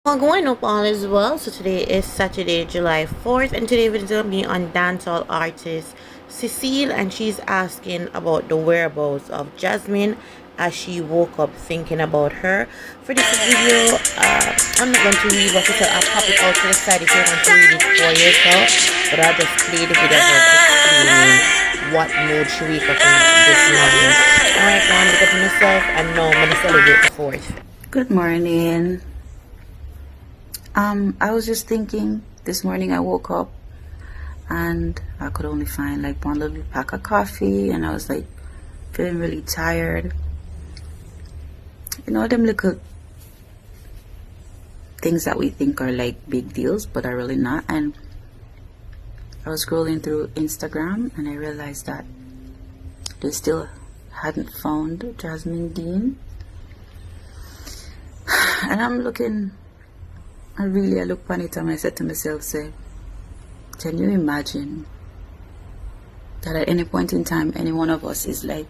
Well, going up all as well. So today is Saturday, July 4th, and today we're going to be on dancehall artist Cecile, and she's asking about the whereabouts of Jasmine as she woke up thinking about her. For this video, I'm not going to read what it said. I'll pop it out to the side if you want to read it for yourself, but I'll just play the video of her explaining what mood she wake up in this morning. Alright, now I'm looking at myself, and now I'm going to celebrate the 4th. Good morning. I was just thinking this morning. I woke up and I could only find like one little pack of coffee, and I was like feeling really tired. You know, them little things that we think are like big deals but are really not. And I was scrolling through Instagram and I realized that they still hadn't found Jasmine Dean. And I'm looking, I look upon it and I said to myself, say, can you imagine that at any point in time any one of us is like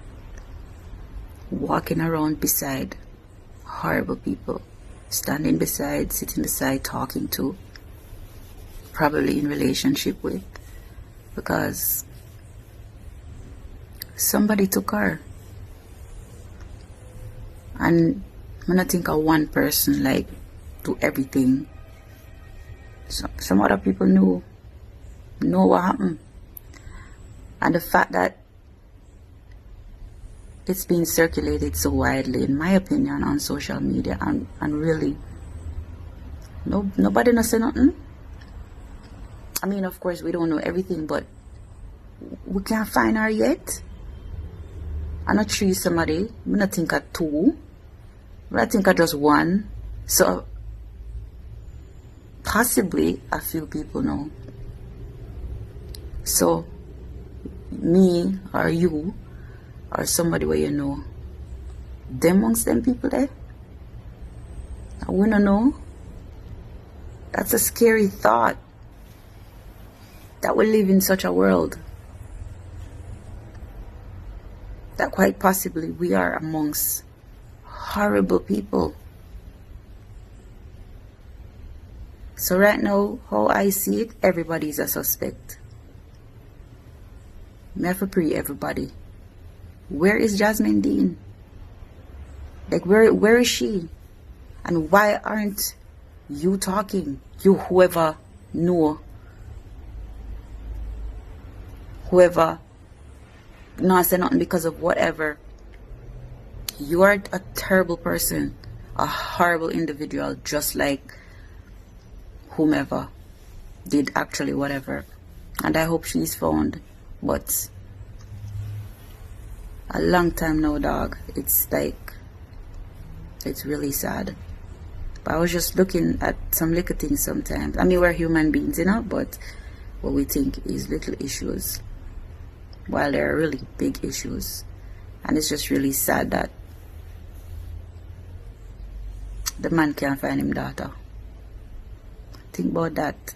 walking around beside horrible people, standing beside, sitting beside, talking to, probably in relationship with, because somebody took her. And when I think of one person like do everything, some other people know what happened. And the fact that it's being circulated so widely, in my opinion, on social media, and really nobody knows nothing. I mean, of course we don't know everything, but we can't find her yet. I'm not sure somebody, I'm not think of two, I think of just one. So possibly a few people know. So me or you or somebody where you know, them amongst them people there, I wanna know. That's a scary thought, that we live in such a world that quite possibly we are amongst horrible people. So right now, how I see it, everybody is a suspect. Me have to pray everybody. Where is Jasmine Dean? Like, where is she? And why aren't you talking? You, whoever know, whoever not say nothing because of whatever. You are a terrible person, a horrible individual, just like whomever did actually whatever. And I hope she's found. But a long time now, dog. It's like, it's really sad. But I was just looking at some little things sometimes. I mean, we're human beings, you know, but what we think is little issues, while there are really big issues. And it's just really sad that the man can't find him daughter. Think about that.